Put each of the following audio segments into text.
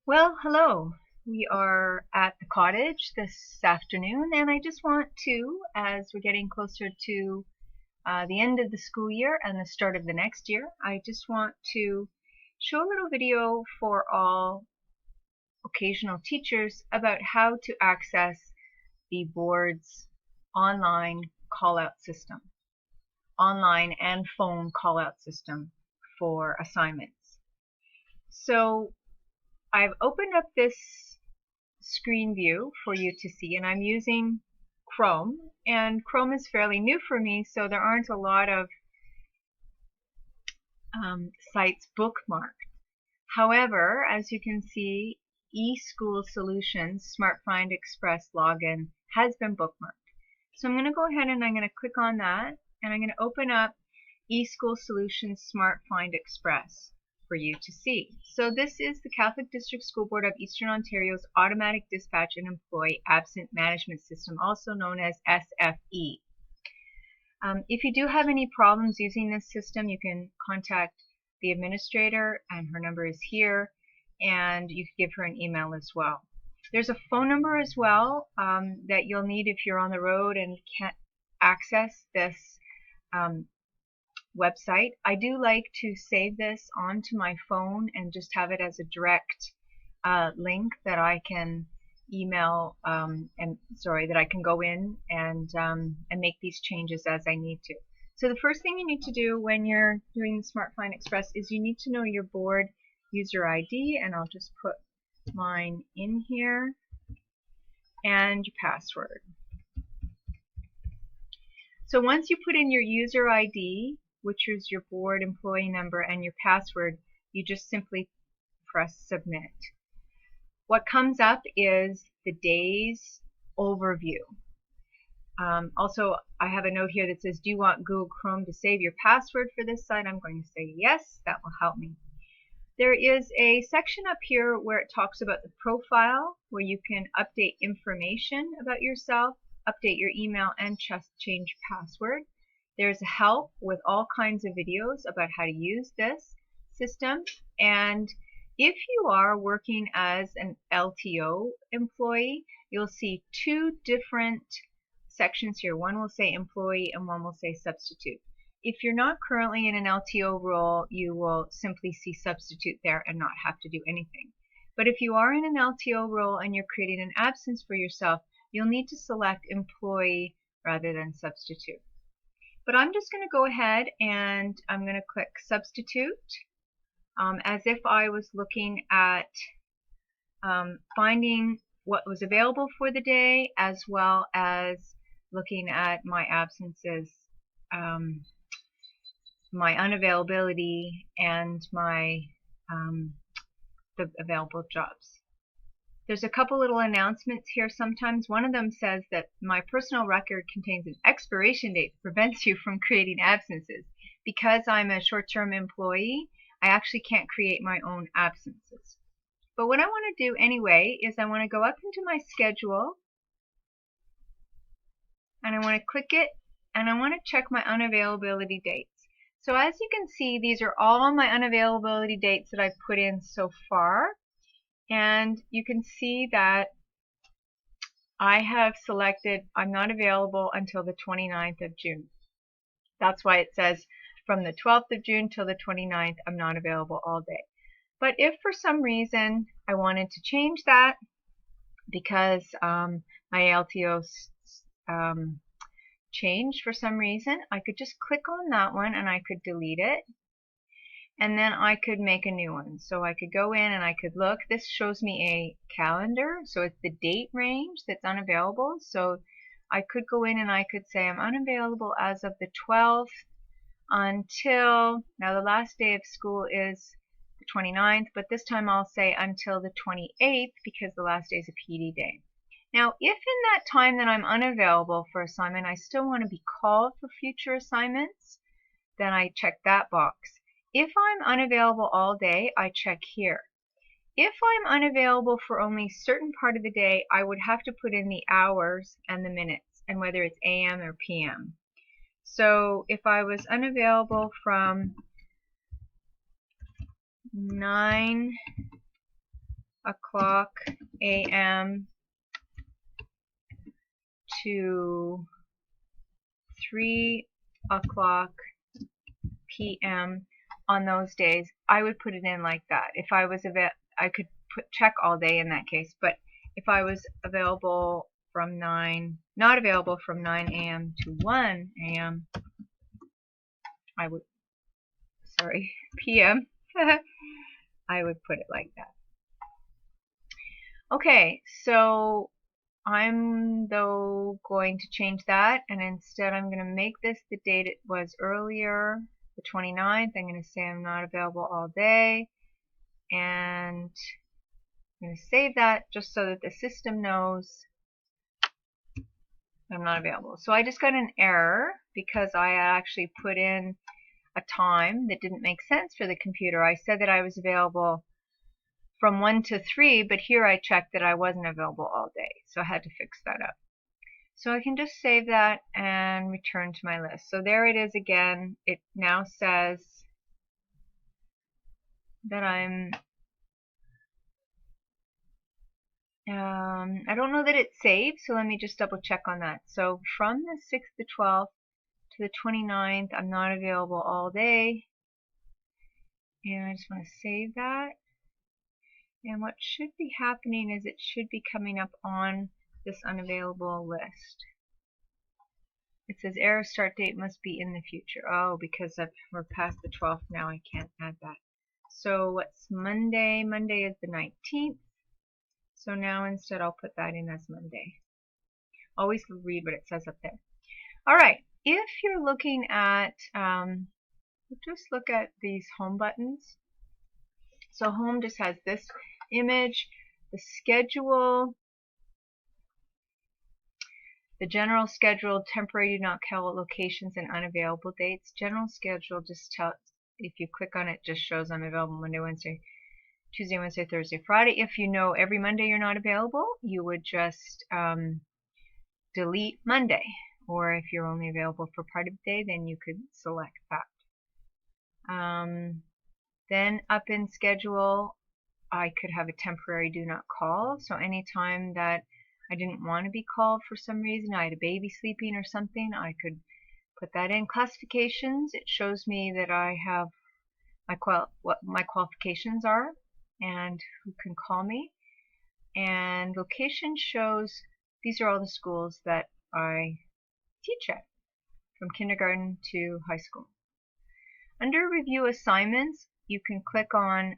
Well, hello. We are at the cottage this afternoon, and I just want to, as we're getting closer to the end of the school year and the start of the next year, I just want to show a little video for all occasional teachers about how to access the board's online call-out system, online and phone call-out system for assignments. So I've opened up this screen view for you to see, and I'm using Chrome, and Chrome is fairly new for me, so there aren't a lot of sites bookmarked. However, as you can see, eSchool Solutions Smart Find Express login has been bookmarked. So I'm going to go ahead and I'm going to click on that, and I'm going to open up eSchool Solutions Smart Find Express for you to see. So this is the Catholic District School Board of Eastern Ontario's Automatic Dispatch and Employee Absent Management System, also known as SFE. If you do have any problems using this system, you can contact the administrator, and her number is here, and you can give her an email as well. There's a phone number as well that you'll need if you're on the road and can't access this website. I do like to save this onto my phone and just have it as a direct link that I can email that I can go in and make these changes as I need to. So the first thing you need to do when you're doing the Smart Find Express is you need to know your board user ID, and I'll just put mine in here, and your password. So once you put in your user ID, which is your board employee number, and your password, you just simply press submit. What comes up is the day's overview. Also, I have a note here that says, do you want Google Chrome to save your password for this site? I'm going to say yes, that will help me. There is a section up here where it talks about the profile, where you can update information about yourself, update your email, and just change password. There's help with all kinds of videos about how to use this system. And if you are working as an LTO employee, you'll see two different sections here. One will say employee and one will say substitute. If you're not currently in an LTO role, you will simply see substitute there and not have to do anything. But if you are in an LTO role and you're creating an absence for yourself, you'll need to select employee rather than substitute. But I'm just going to go ahead and I'm going to click substitute as if I was looking at finding what was available for the day, as well as looking at my absences, my unavailability, and my the available jobs. There's a couple little announcements here sometimes. One of them says that my personal record contains an expiration date that prevents you from creating absences. Because I'm a short-term employee, I actually can't create my own absences. But what I want to do anyway is I want to go up into my schedule, and I want to click it, and I want to check my unavailability dates. So as you can see, these are all my unavailability dates that I've put in so far. And you can see that I have selected I'm not available until the 29th of June. That's why it says from the 12th of June till the 29th, I'm not available all day. But if for some reason I wanted to change that because my LTO changed for some reason, I could just click on that one and I could delete it. And then I could make a new one. So I could go in and I could look. This shows me a calendar, so it's the date range that's unavailable. So I could go in and I could say I'm unavailable as of the 12th until, now the last day of school is the 29th, but this time I'll say until the 28th because the last day is a PD day. Now, if in that time that I'm unavailable for assignment, I still want to be called for future assignments, then I check that box. If I'm unavailable all day, I check here. If I'm unavailable for only a certain part of the day, I would have to put in the hours and the minutes, and whether it's AM or PM. So if I was unavailable from 9 o'clock o'clock a.m. to 3 o'clock p.m. on those days, I would put it in like that. If I was I could check all day in that case, but if I was available from not available from 9 a.m. to 1 a.m., I would, sorry, p.m. I would put it like that. Okay, so I'm though going to change that, and instead I'm going to make this the date it was earlier, the 29th. I'm going to say I'm not available all day, and I'm going to save that just so that the system knows I'm not available. So I just got an error because I actually put in a time that didn't make sense for the computer. I said that I was available from 1 to 3, but here I checked that I wasn't available all day, so I had to fix that up. So I can just save that and return to my list. So there it is again. It now says that I don't know that it's saved, so let me just double check on that. So from the 6th to 12th to the 29th, I'm not available all day. And I just want to save that. And what should be happening is it should be coming up on this unavailable list. It says error start date must be in the future. Oh, because we're past the 12th now, I can't add that. So what's Monday? Monday is the 19th. So now instead I'll put that in as Monday. Always read what it says up there. Alright, if you're looking at, just look at these home buttons. So home just has this image, the schedule, the general schedule, temporary do not call locations, and unavailable dates. General schedule just tells, if you click on it, just shows I'm available Monday, Wednesday, Tuesday, Wednesday, Thursday, Friday. If you know every Monday you're not available, you would just delete Monday. Or if you're only available for part of the day, then you could select that. Then up in schedule, I could have a temporary do not call. So anytime that I didn't want to be called for some reason, I had a baby sleeping or something, I could put that in. Classifications, it shows me that I have what my qualifications are and who can call me. And location shows these are all the schools that I teach at, from kindergarten to high school. Under review assignments, you can click on,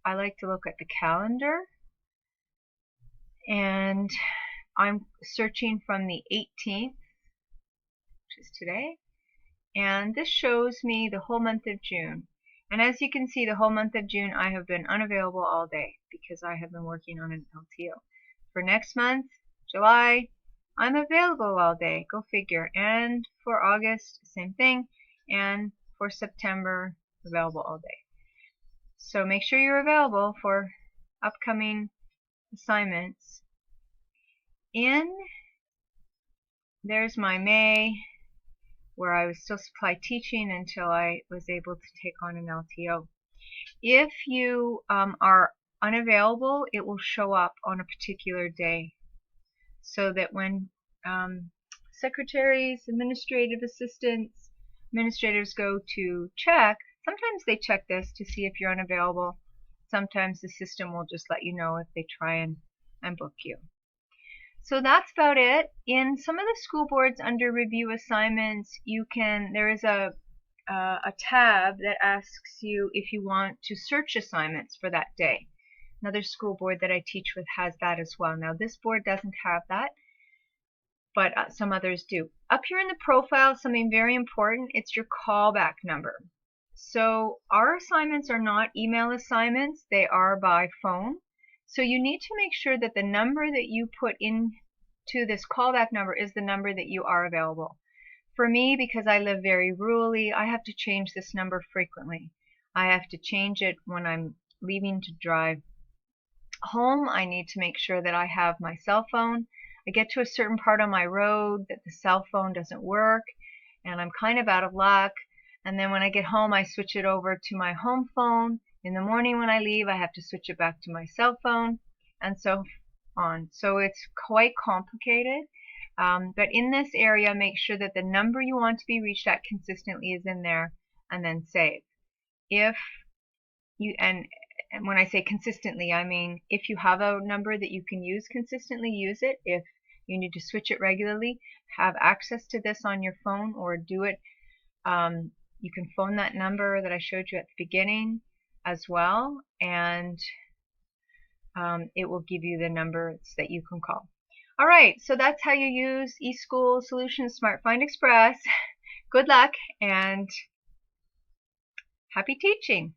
I like to look at the calendar, and I'm searching from the 18th, which is today, and this shows me the whole month of June. And as you can see, the whole month of June I have been unavailable all day because I have been working on an LTO. For next month, July, I'm available all day, go figure. And for August, same thing. And for September, available all day. So make sure you're available for upcoming assignments. There's my May, where I was still supply teaching until I was able to take on an LTO. If you are unavailable, it will show up on a particular day, so that when secretaries, administrative assistants, administrators go to check, sometimes they check this to see if you're unavailable. Sometimes the system will just let you know if they try and book you. So that's about it. In some of the school boards under review assignments, there is a tab that asks you if you want to search assignments for that day. Another school board that I teach with has that as well. Now this board doesn't have that, but some others do. Up here in the profile, something very important, it's your callback number. So our assignments are not email assignments, they are by phone. So you need to make sure that the number that you put into this callback number is the number that you are available. For me, because I live very rurally, I have to change this number frequently. I have to change it when I'm leaving to drive home. I need to make sure that I have my cell phone. I get to a certain part on my road that the cell phone doesn't work, and I'm kind of out of luck. And then when I get home, I switch it over to my home phone. In the morning when I leave, I have to switch it back to my cell phone. and so on. So it's quite complicated. But in this area, make sure that the number you want to be reached at consistently is in there, and then save. If you, and when I say consistently, I mean if you have a number that you can use consistently, use it. If you need to switch it regularly, have access to this on your phone, or do it. You can phone that number that I showed you at the beginning as well, and it will give you the numbers that you can call. All right, so that's how you use eSchool Solutions Smart Find Express. Good luck and happy teaching!